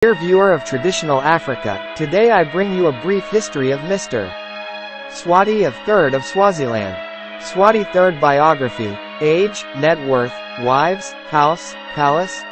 Dear viewer of Traditional Africa, today I bring you a brief history of Mr. Mswati of 3rd of Swaziland. Mswati 3rd biography, age, net worth, wives, house, palace.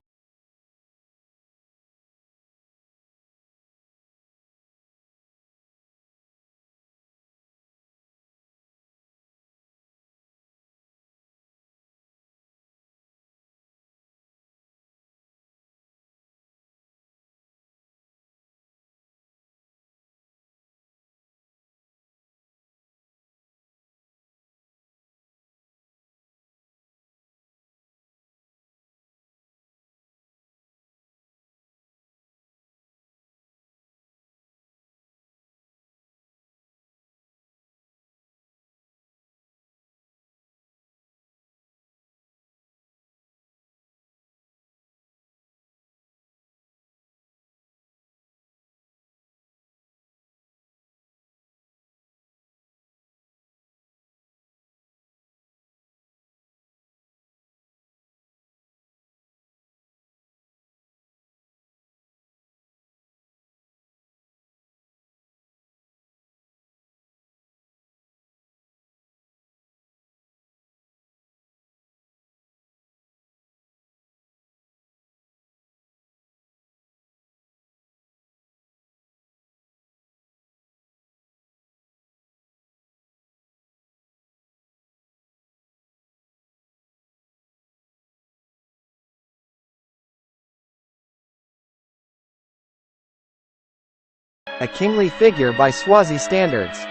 A kingly figure by Swazi standards.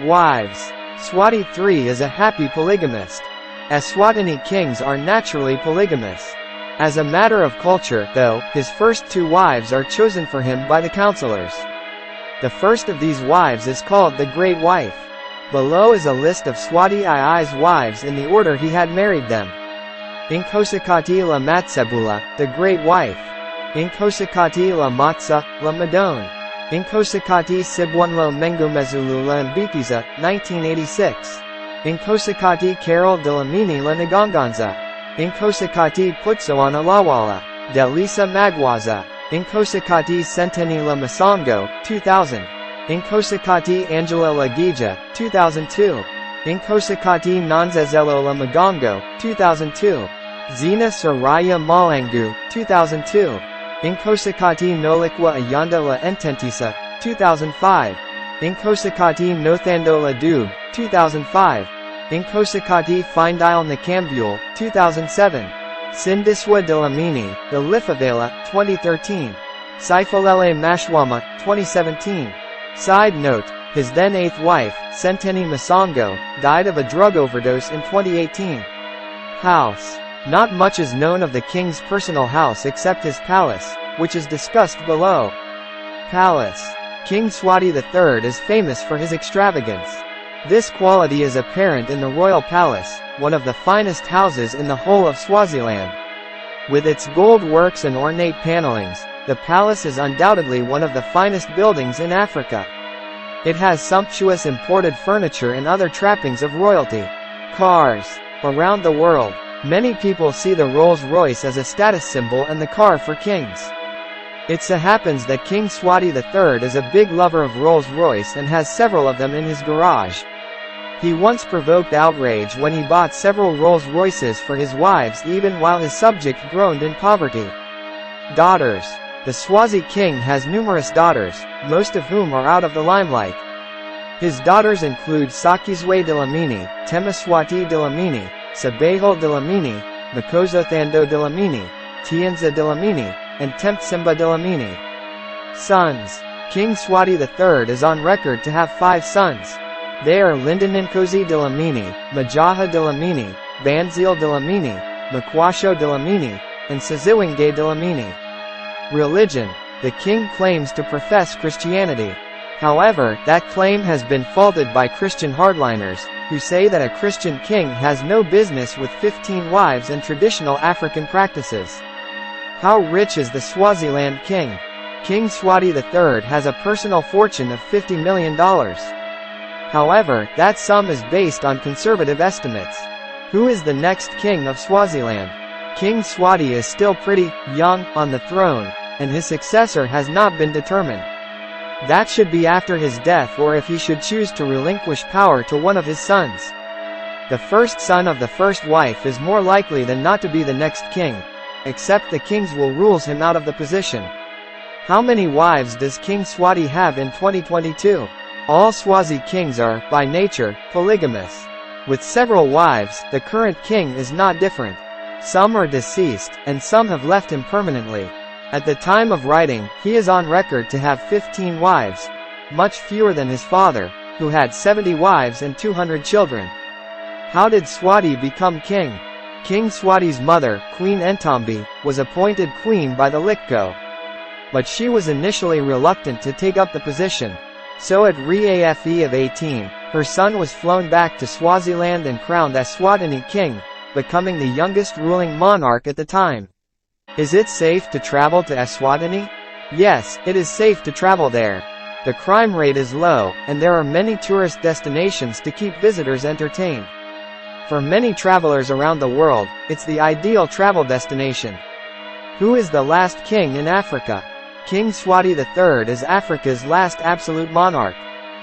Wives. Mswati III is a happy polygamist. Eswatini kings are naturally polygamous. As a matter of culture, though, his first two wives are chosen for him by the counselors. The first of these wives is called the Great Wife. Below is a list of Mswati II's wives in the order he had married them. 𝐃𝐈𝐒𝐂𝐋𝐀 la Matsebula, the Great Wife. 𝐃𝐈𝐒𝐂𝐋𝐀 la Matsa, la Madone. 𝐃𝐈𝐒𝐂𝐋𝐀 Sibwanlo Mengumezulu la Mbikiza, 1986. 𝐃𝐈𝐒𝐂𝐋𝐀 Carol de la Mini la Naganganza. 𝐃𝐈𝐒𝐂𝐋𝐀 Putso on Alawala, de Lisa Magwaza. 𝐃𝐈𝐒𝐂𝐋𝐀 Senteni la Masongo, 2000. 𝐃𝐈𝐒𝐂𝐋𝐀 Angela la Gija, 2002. 𝐃𝐈𝐒𝐂𝐋𝐀 Nanzezelo la Magongo, 2002. Zina Soraya Malangu, 2002. 𝐃𝐈𝐒𝐂𝐋𝐀 Nolikwa Ayanda la Ententisa, 2005. 𝐃𝐈𝐒𝐂𝐋𝐀 Nothando la Dube, 2005. 𝐃𝐈𝐒𝐂𝐋𝐀 Findile Nakambule, 2007. Sindiswa de la Mini, the Lifavela, 2013. Saifalele Mashwama, 2017. Side note, his then 8th wife, Senteni Masongo, died of a drug overdose in 2018. House. Not much is known of the king's personal house except his palace, which is discussed below. Palace. King Mswati III is famous for his extravagance. This quality is apparent in the royal palace, one of the finest houses in the whole of Swaziland. With its gold works and ornate panelings, the palace is undoubtedly one of the finest buildings in Africa. It has sumptuous imported furniture and other trappings of royalty. Cars. Around the world, many people see the Rolls-Royce as a status symbol and the car for kings. It so happens that King Mswati III is a big lover of Rolls-Royce and has several of them in his garage. He once provoked outrage when he bought several Rolls-Royces for his wives even while his subject groaned in poverty. Daughters. The Swazi king has numerous daughters, most of whom are out of the limelight. His daughters include Sakizwe de la Mini, Temaswati de la Mini, Sabehol de la Mini, Makozothando de la Mini, Tianza de la Mini, and Tempsimba de la Mini. Sons. King Mswati III is on record to have 5 sons. They are Lindaninkosi de la Mini, Majaha de la Mini, Banzil de la Mini, Makwasho de la Mini, and Saziwinge de la Mini. Religion. The king claims to profess Christianity. However, that claim has been faulted by Christian hardliners, who say that a Christian king has no business with 15 wives and traditional African practices. How rich is the Swaziland king? King Mswati III has a personal fortune of $50 million. However, that sum is based on conservative estimates. Who is the next king of Swaziland? King Mswati is still pretty young on the throne. and his successor has not been determined. That should be after his death or if he should choose to relinquish power to one of his sons. The first son of the first wife is more likely than not to be the next king, except the king's will rules him out of the position. How many wives does King Mswati have in 2022? All Swazi kings are, by nature, polygamous. With several wives, the current king is not different. Some are deceased, and some have left him permanently. At the time of writing, he is on record to have 15 wives, much fewer than his father, who had 70 wives and 200 children. How did Mswati become king? King Mswati's mother, Queen 𝐃𝐈𝐒𝐂𝐋𝐀𝐈𝐿𝐿𝐿𝐿𝐿𝐿𝐿𝐿𝐿 was appointed queen by the 𝐃𝐈𝐿𝐿𝐿𝐿𝐿𝐿𝐿. But she was initially reluctant to take up the position. So at Biography of 18, her son was flown back to Swaziland and crowned as Eswatini king, becoming the youngest ruling monarch at the time. Is it safe to travel to Eswatini? Yes, it is safe to travel there. The crime rate is low, and there are many tourist destinations to keep visitors entertained. For many travelers around the world, it's the ideal travel destination. Who is the last king in Africa? King Mswati III is Africa's last absolute monarch.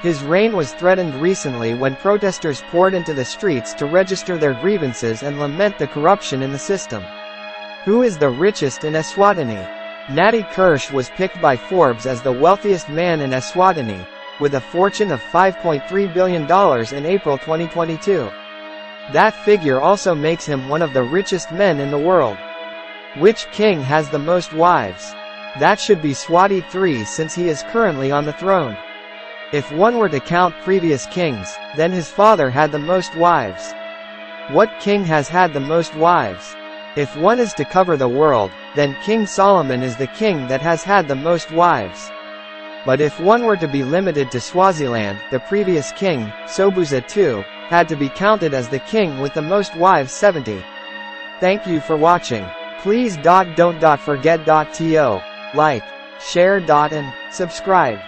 His reign was threatened recently when protesters poured into the streets to register their grievances and lament the corruption in the system. Who is the richest in Eswatini? Nati Kirsch was picked by Forbes as the wealthiest man in Eswatini, with a fortune of $5.3 billion in April 2022. That figure also makes him one of the richest men in the world. Which king has the most wives? That should be Mswati III since he is currently on the throne. If one were to count previous kings, then his father had the most wives. What king has had the most wives? If one is to cover the world, then King Solomon is the king that has had the most wives. But if one were to be limited to Swaziland, the previous king, Sobhuza II, had to be counted as the king with the most wives, 70. Thank you for watching. Please don't forget to like, share and subscribe.